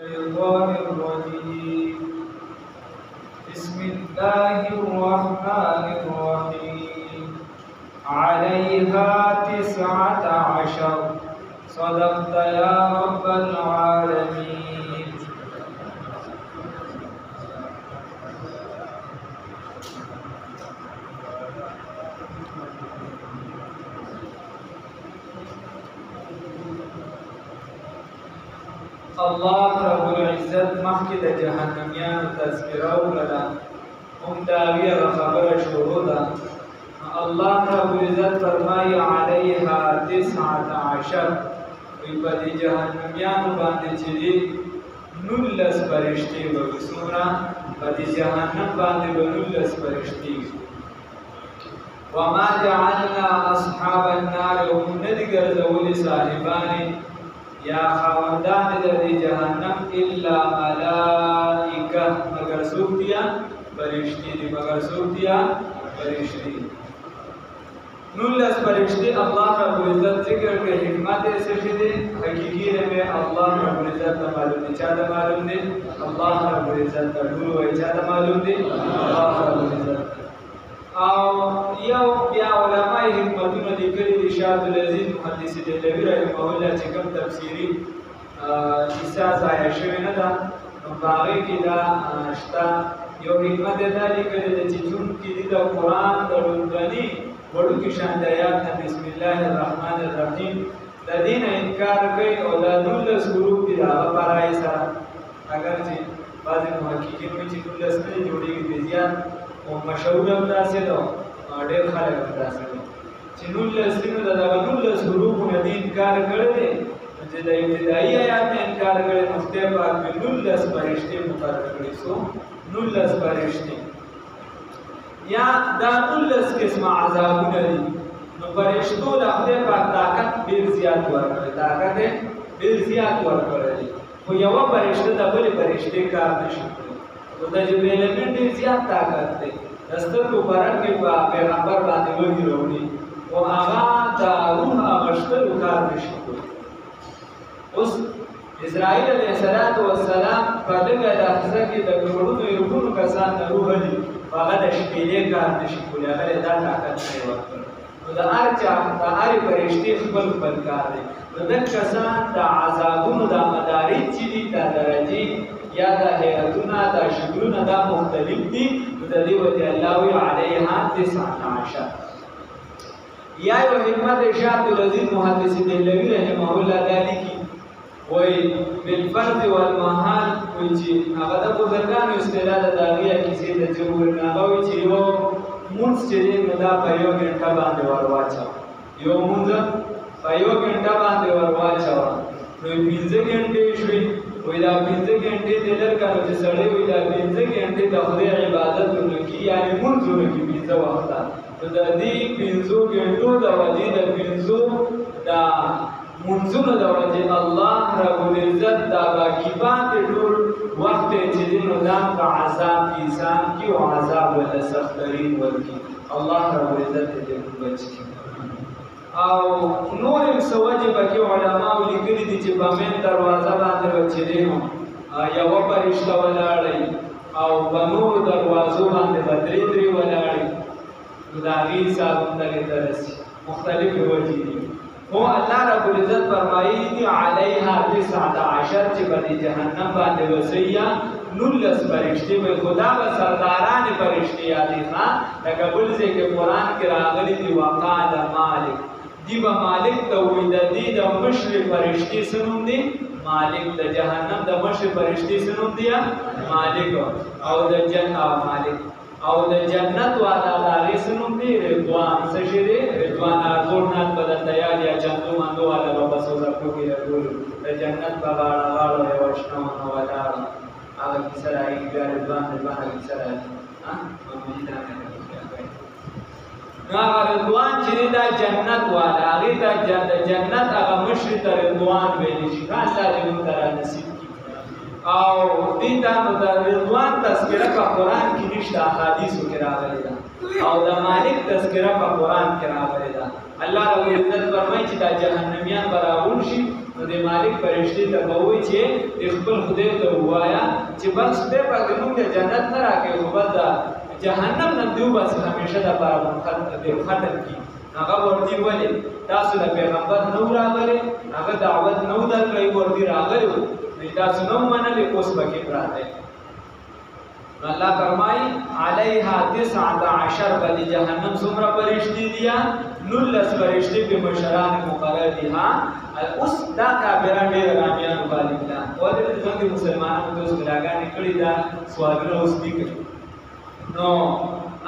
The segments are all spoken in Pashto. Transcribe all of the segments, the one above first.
الشيطان الرجيم بسم الله الرحمن الرحيم عليها 19 صدقت يا رب العالمين. الله رب العزت مخکې د جهنميانو تذکره وکړه، هم د هغې خبره شروع ده. الله رب العزت فرمایي علیها 19 وایي په دې جهنميانو باندې چې دي 19 فرشتې به وي. څومره؟ په دې جهنم باندې به 19 فرشتې وي. وما جعلنا اصحاب النار هم نه دي ګرځولي صاحبانې یا خاوندان د جهنم الا ملائکه مگر څوک دي؟ فرشتې دي. مگر څوک دي؟ فرشتې. 19 فرشتې الله رب العزت ذکر کړي. حکمت یې څه شی دی؟ حقیقي رب الله رب العزت ته معلوم دی. چا ته معلوم دی؟ الله رب العزت ته. ټول وایي چا ته معلوم دی؟ الله رب العزت. او یو بیا علماء حکمتونه لیکلي دي. شاه عبدالعزیز محدث دهلوي رحمه الله چې کوم تفسیري کیسه ضایع شوې نه ده، نو په هغې کې دا شته. یو حکمت یې دا لیکلی دی چې چونکې دي د قرآن د لومړني وړوکي شان د آیات نه بسم الله الرحمن الرحیم د دې نه انکار کوي او دا 19 حروف دي د هغه پرایې سره. اگر چې بعضې محققین وایي چې 19 نه جوړېږي دي زیات او مشهور هم داسې ده، ډېر خلک هم داسې ده چې 19 دي. نو د دغه 19 حروفو نه دې انکار کړی دی، چې د ابتدایي آیات نه انکار کړی، نو خدای پاک مې 19 فرشتې مقرر کړي. څو؟ 19 فرشتې. یا دا 19 قسمه عذابونه دي. نو فرشتو د خدای پاک طاقت ډېر زیات ورکړی، طاقت یې ډېر زیات ورکړی دی، خو یوه فرشته د بلې فرشتې کار نه شي کولی. نو د جبریل امین ډېر زیات طاقت دی. د سترګو برک کې په پیغمبر باندې وحي راوړي، خو هغه د روح اغشتلو کار نه شي کولی. اوس اسرائیل علیه السلام په دغه لحظه کې د کروڑونو یرغونو کسان نه روح دي، هغه د شپېلې کار نه شي کولی، هغه یې دا طاقت نه یې ورکړی. نو د هر چا د هرې فرشتې خپل خپل کار دی. نو دغه کسان د عذابونو دا مدارج چې دي، دا درجې یا دا هیئتونه، دا شکلونه دا مختلف دي. نو د دې وجې الله وایي علیها 19. یا یو حکمت شاه عبدالعزیز محدث دهلوي رحمه الله دا لیکي، وایي بالفرض والمحال، وایي چې هغه د بزرګانو اصطلاح ده، د هغې کیسې د جمهور نه هغه وایي چې یو مونځ چې دی نو دا په 1 ګنټه باندې ور واچوه. یو مونځ په 1 ګنټه باندې ور واچوه، نو 15 ګنټې شوې. وایي دا 15 ګنټې دی لکه نو چې سړی وایي دا 15 ګنټې د خدای عبادت ونه کړي، یعنې مونځ ونه کړي 15 وخته. نو د دې 15 ګنټو د وجې د 15 د منځونو د وجې الله رب العزت دا باقي پاتې ټول وخت یې چې دی نو دا په عذاب کې انسان کي او عذاب ورته سخترین ورکړي. الله رب العزت دې موږ بچ کړي. او نور هم څه وجې پکې علماو لیکلي دي چې په مین دروازه باندې به چې دی نو یوه فرشته ولاړئ او په نورو دروازو باندې به 3 ولاړئ. نو د هغې حساب هم دغې ته رسي. مختلفې وجې دي. خو الله رب العزت فرمایي دي علیها 19 چې په دې جهنم باندې وسیه 19 فرشتې وي. خدا به سرداران فرشتې یادې ښه لکه بل ځای کې قرآن کې راغلي دي وقال مالک. دی به مالک ته وایي د دې د مشرې فرشتې څه نوم دی؟ مالک. د جهنم د مشرې فرشتې څه نوم دی؟ مالک. او د مالک او د جنت والا د هغې څه نوم دی؟ رضوان. څه شی دی؟ رضوان. زوړ نات به درته یاد یا چندو مندو والا به په سوزکو کې راټول د جنت په غاړه غاړه یوه شنه ونه ولاړه، هغه کیسه راغلي بیا رضوان هغه کیسه راغلي. نو هغه رضوان چې دی دا جنت والا، هغې ته د جنت هغه مشرې ته رضوان ویلی شي. ښه الله دې موږ ته رانصیب کړي. او دې ته نو د رضوان تذکره په قرآن کې نشته، احادیثو کې راغلې ده. او د مالک تذکره په قرآن کې راغلې ده. الله رب العزت فرمایي چې دا جهنميان به راغونډ شي، نو نو د مالک فرشتي ته به وایي چې خپل خدای ته ووایه چې بس خدای پاک زموږ د جنت نه راکړي خو بس د جهنم نه دې وباسي همیشه دپاره ختم کړي. هغه ورته ولې تاسو د پیغمبر نو راغلي هغه دعوت نو درکړی ورته راغلی وو تاسو نو منلې اوس پکې پراته. الله فرمایي علیها 19 بل جهنم څومره فرشتي دي 19 فرشتي په مشران مقرر دي. ها اوس دا کافران ډېر رامیان باندې دا او د څنګه مسلمانانو د اوس بلاګانې کړي دا سوالونه اوس دي نو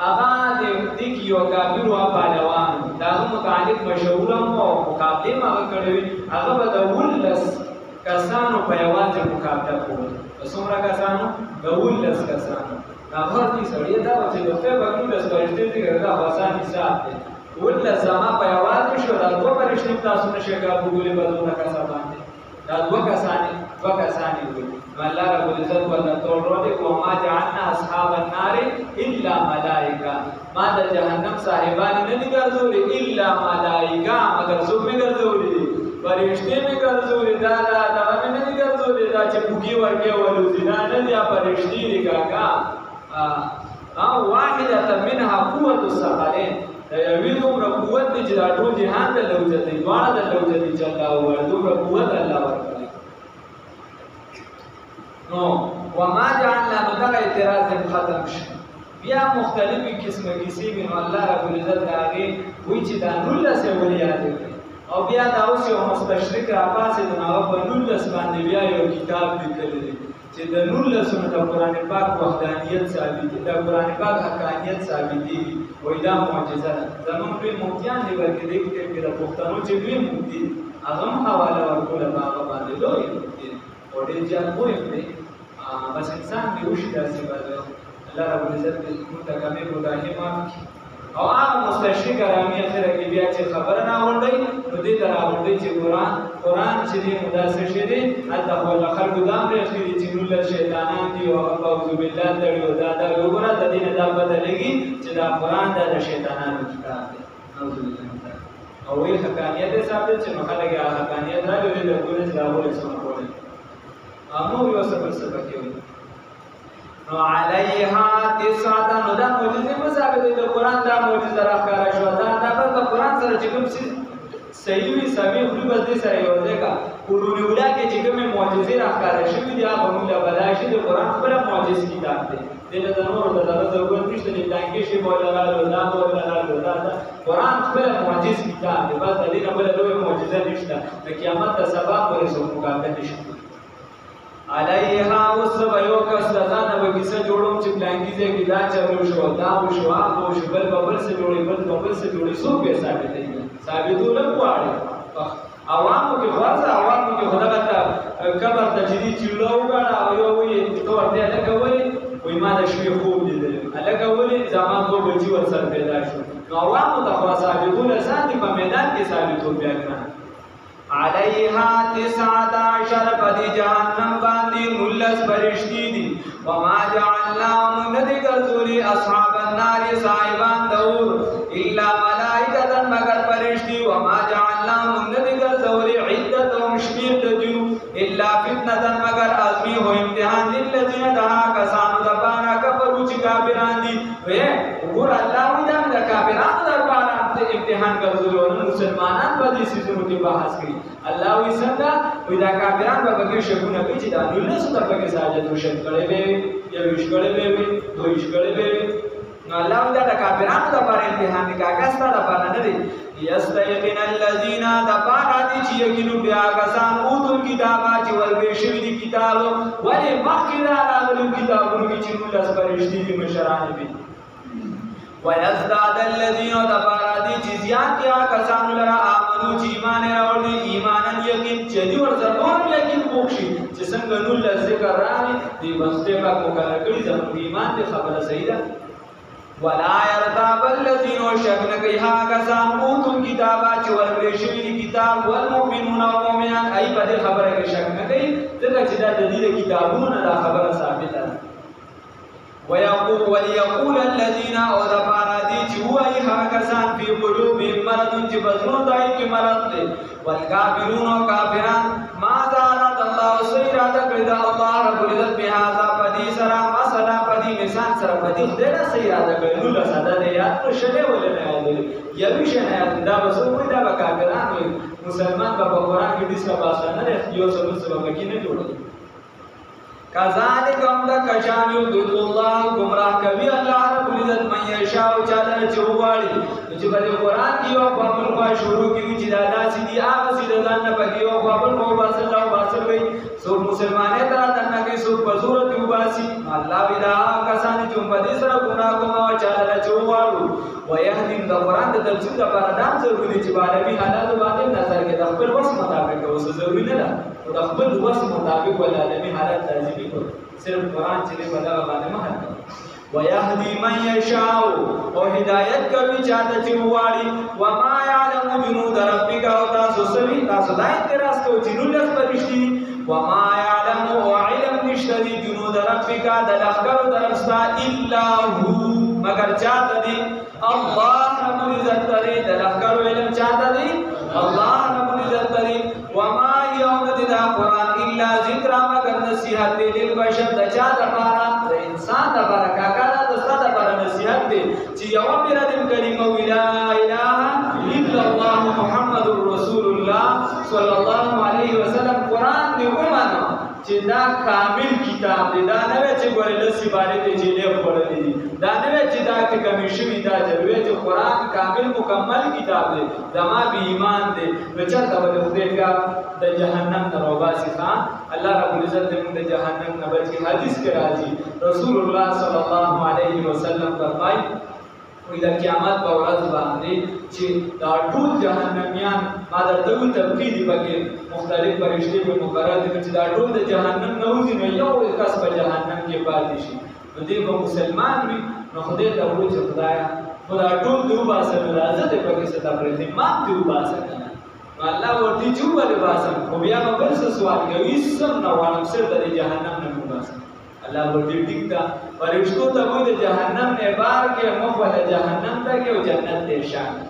هغه د دې یو کافر او پهلوان دا متعلق مشهور او مقابله ما کړی هغه به د 19 کسانو په یوازې مقابله کوله. څومره کسانو؟ د 19 کسانو. هغه دې سړی دا چې د په بګلو د فرشتي څخه دا آسان حساب دی. 19 زما په یوازې شو دا دوه فرشتي تاسو نشه کابو ګولې بدلونه کسان باندې دا دوه کسان وي. الله رب العزت ولا توړو او ما جعلنا اصحاب النار الا ملائکه ما د جهنم صاحبان نه دي ګرځولي الا ملائکه مگر څوک نه ګرځولي فرشتي نه ګرځولي دا نه دي ګرځولي دا چې بوګي ورکه ولوزي نه دي فرشتي دي کاکا او واحده منها قوه الثقلين یوې دومره قوت دی چې دا ټول جهان ته لوجت دی دواړه د لوجت دی چې الله وویل دومره قوت الله ورکړي. نو وما جعلنا نو دغه اعتراض ختم شي بیا مختلفې قسمه کیسې وي نو الله رب العزت د هغې وایي چې دا 19 یې ولې یاد کړي او بیا دا اوس یو مستشرق راپاڅېد نو هغه په 19 باندې بیا یو کتاب لیکلی دی چې د 19 نه د قرآن پاک وحدانیت ثابت دی د قرآن پاک حقانیت ثابت دی وایي دا معجزه ده. زموږ ټول مفتیان دي بلکې دې کتاب کې د پښتنو چې لوی مفتي هغه هم حواله ورکوله په هغه باندې لوی مفتي او ډېر زیات مهم دی. بس انسان دې وشي داسې باندې الله رب العزت دې موږ ته کمې ګناهې معاف کړي. او هغه مستشرق ارامي اخره کې بیا چې خبره راوړی نو دې ته راوړی چې قرآن چې دې نو داسې شی دی هلته خو له خلکو دا هم پرېښتي دي چې 19 شیطانان دي او هغه اعوذ بالله تړي او دا وګوره د دې نه دا پته لګي چې دا قرآن دا د شیطانانو کتاب دی اعوذ بالله او وایي حقانیت یې ثابت چې نو خلک یې حقانیت راوړي د ګورې چې راوړي څونه کولی نو یو څه فلسفه کې وایي نو علیها 19 نو دا معجزې مه ثابتوي د قرآن دا معجزه راښکاره شوه دا د قرآن سره چې کوم صحیح وي سمې خوري بس دې سره یو ځای کا قرون اولا کې چې کومې معجزې راښکاره شوي دي هغه موږ له بلای شي د قرآن خپله معجز کتاب دی دې له د نورو د دغه ضرورت نشته چې ټانکې شي مولا رالو دا مولا رالو دا قرآن خپله معجز کتاب دی بس د دې نه بله لویه معجزه نشته د قیامت د سبا پورې څوک مقابله نشي علیها اوس به یو کس د ځان نه به کیسه جوړوم چې پلانکي ځای کې دا چلو شو دا وشو هغه وشو بل به بل څه جوړوي بل به بل څه جوړوي څوک به ثابتوي ثابتول نه غواړي عوامو کې خاصه عوامو کې خو دغه ته قبر ته چې دي چیړه وګاړه او یو وایي ته ورته هلکه ولې وایي ما د شپې خوب لیدلی هلکه ولې زما 2 بجې ورسره پیدا شو نو عوامو ته خو ثابتول اسان دي په میدان کې ثابتول بیا ګران علیها 19 پدی جهنم باندې 19 فرشتي دي وما جعلنا ندی ګرځولي اصحاب النار صاحبان دور الا ملائکه مگر فرشتي وما جعلنا ندی ګرځولي عدتهم شمیر دجو الا فتنه مگر ازمی هو امتحان للذین دها کسانو د بارا کفرو چې کافران دي وګور الله دې د کافرانو د بارا امتحان ګرځولو نو مسلمانان په دې سيزونو کې بحث کوي الله وی څنګه وی دا کافران به کې شګونه کوي چې دا 19 ته په کې ساجد وشل کړي به یا ویش کړي به دویش کړي به نو الله دا کافرانو د بارا امتحان کې کاګه ستاره بارا نه دي یستيقن الذين دباراتي چې یقینو بیا کسان اوتل کتابه چې ورګې شوی دي کتاب ولې مخکې راغلي کتابونو کې چې موږ فرشتي دي مشران دي ويزداد الذين دباراتي چې زیات کیا کسان لرا امنو چې ایمان راوړي ایمانن یقین چې دی ورته نور یقین وکړي چې څنګه نو ذکر راغلي دی واسطه کا مقرر کړی زموږ ایمان دې خبره صحیح ده ولا يرتاب الذين شكن كيها كسان اوتل کتابه چې ورکړي شوی دی کتاب والمؤمنون والمؤمنات ای په دې خبره کې شک نه کوي ځکه چې دا د دې کتابونو نه دا خبره ثابته ده وليقول الذين أودبارادي جوائها كسان في قلوبهم مرض جبزنون دائك مرض والكافرون وكافران ماذا أراد الله سيراد قرد الله رب العزت بهذا پدی سرا مسلا پدی مثال سرا پدی خدینا سیراد قرد اللہ صدا دیات پر شده ولن آدھولی یویشن آدھولی دا بسوئی دا بکافران ہوئی مسلمان با قرآن کی دیس کا باسانا اختیو سبت سبا بکی نجوڑا کذالک ہم دا کشان یدود اللہ گمراہ کبھی اللہ رب العزت من یشاء چادر چووالی جو بلے قرآن کی وقت بابل کو شروع کی وچی دادا سیدھی آغا سیدھا داننا پکی وقت بابل کو باسل اللہ باسل گئی سوک مسلمانے ترہ داننا کی سوک بزورت یو باسی اللہ بدا کسانی چون بدی سر گناہ کما و چادر چووالو ویہدین دا قرآن دا تفسیر دا پاردام ضروری چی بالبی حالات باطل نظر کے دخبر وس مطابق ہے اسے ضروری ندا دخبر وس مطابق والعالمی حالات تازیبی کو صرف قرآن چلے بدا بانے محل کرو وَيَهْدِي مَنْ يَشَاءُ وَهِدَايَتْ كَوِي چاہتا چوواری وَمَا يَعْلَمُ جُنُودَ رَبِّكَ وَتَاسُ سَوِي تاسُ دا انتراز کو جنود لس پرشتی وَمَا يَعْلَمُ وَعِلَمْ نِشْتَدِي جُنُودَ رَبِّكَ دَلَخْكَرُ دَرَسْتَا إِلَّا هُ مگر چاہتا دی اللہ رب العزت تری دَلَخْكَرُ علم چاہتا دی اللہ رب العزت تری وَمَا يَوْنَدِ دا قرآن إِلَّا ذِكْرَ مگر نصیحت دی لِلْبَشَرْ دا چاہتا پارا دا انسان دا پارا کاکارا دا سادا پارا نصیحت دی چی یوم بیردم کلمہ لا الہ الا اللہ محمد رسول اللہ صلی اللہ علیہ وسلم قرآن دی امانا چی دا کامل کتاب دی دا نوے چی گوری لسی باری دی چی لیب پڑھلی دی دا نوے چی دا کی کمیشوی دا جلوے چی قرآن کامل مکمل کتاب دی دا ما بی ایمان دی وچا دا بلی خدے کا دا جہنم نروباسی خان اللہ رب العزت دی دا جہنم نبچ کی حدیث کے راجی رسول اللہ صلی اللہ علیہ وسلم فرمائی وی دا قیامت با ورز باندے چی دا ٹول جہنمیان ما در دول تبقیدی بکی مختلف پرشتے کو مقرر دی چی دا ٹول دا جہنم نوزی میں یو کس پا جہنم کے پاتی شی نو دے با مسلمان بھی نو خدے تا وہ چی خدایا خدا ٹول دیو باسا ملازت پاکی ستا پرزی مام دیو باسا کنا اللہ ورتی چو بلے باسا خوبیا با برس سوال گیا ویسم نوانم سر دا جہنم نمو باسا اللہ ورتی ٹکتا فرشتو تبوی دا جہنم نے بار کے مفل جہنم تا کہ وہ جنت دے شان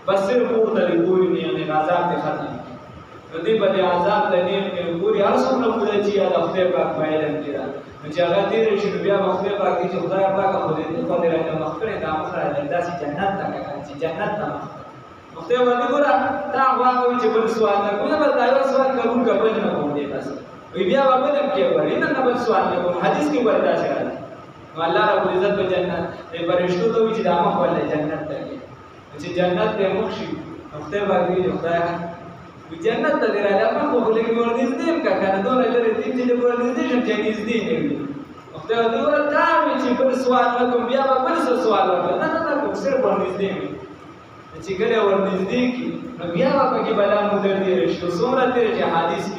بس صرف وہ تلی پوری نہیں عذاب دے ختم ندی بلے عذاب تنیم کے پوری ہر سب نے خدا چیا دختے پاک فائلن کرا نچے اگر تیرے شنو بیا مختے پاک دیچے خدا پاک خودے دے خودے رہنے مختے دا مخرا جندا سی جنت تا کہ سی جنت تا مختے وردی گورا تا اغواہ کوئی چے بل سوال نہ کوئی بل دائیو سوال قبول قبل نہ کون دے بس وی بیا بابلم کے بری نہ بل سوال نہ کون حدیث کی بردا سے اللہ رب العزت پہ جنت اے فرشتو تو وچ دامہ والے جنت تک وچ جنت تے مخشی مختے باگی جو خدایا وی جنت تے رہا اپنا کو لے کے ور دین کا کنا دو لے تین چلے ور دین جے نیز دین مختے دو تا وچ پر سوال نہ کو بیا بل سوال نہ نہ کو صرف ور دین چ گلے ور دین کی بیا باپا کی بلا مدر دی رشتو سومرا تیرے حدیث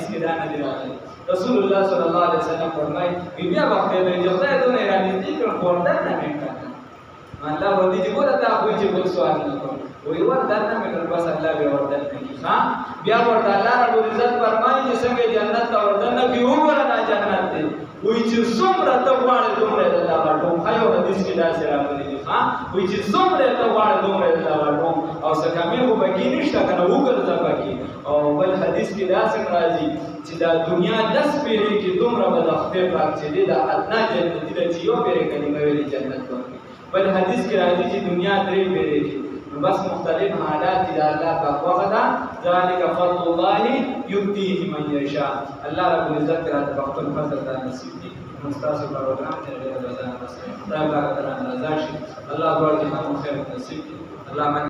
کی دانا دی راجی رسول اللہ صلی اللہ علیہ وسلم فرمائی بیا وقت دے جو خدا تو نے رانی دی کہ فوردن نہ کرتا اللہ ودی جو رتا کوئی جو سوال نہ کرو وہی وردن نہ کر بس اللہ بھی وردن نہیں ہاں بیا ورد اللہ رب العزت فرمائی جس کے جنت کا وردن نہ کی وہ ورنا جنت دی وہی چیز سومرا تو واڑے تمرے اللہ واٹو ہایو حدیث کی دا سے راوی ہاں وہی چیز سومرا تو واڑے تمرے اللہ واٹو او سکامے وہ بکی نشتا کنا وہ کرتا بکی او بل حدیث کی دا سے راضی چې دا دنیا دس پیری کې دومره بداخته پاک چې دا ادنا جنت دې چې یو پیری کلمه ویلي جنت ورکړي بل حدیث کې راځي چې دنیا درې پیری کې بس مختلف حالات دي الله پاک وغدا ذالک فضل الله یؤتیه من یشاء الله رب العزت راته په خپل فضل دا نصیب دي مستاسو پروګرام ته ډېر ځان وسه دا پاک تعالی رضا شي الله ورته هم خیر نصیب الله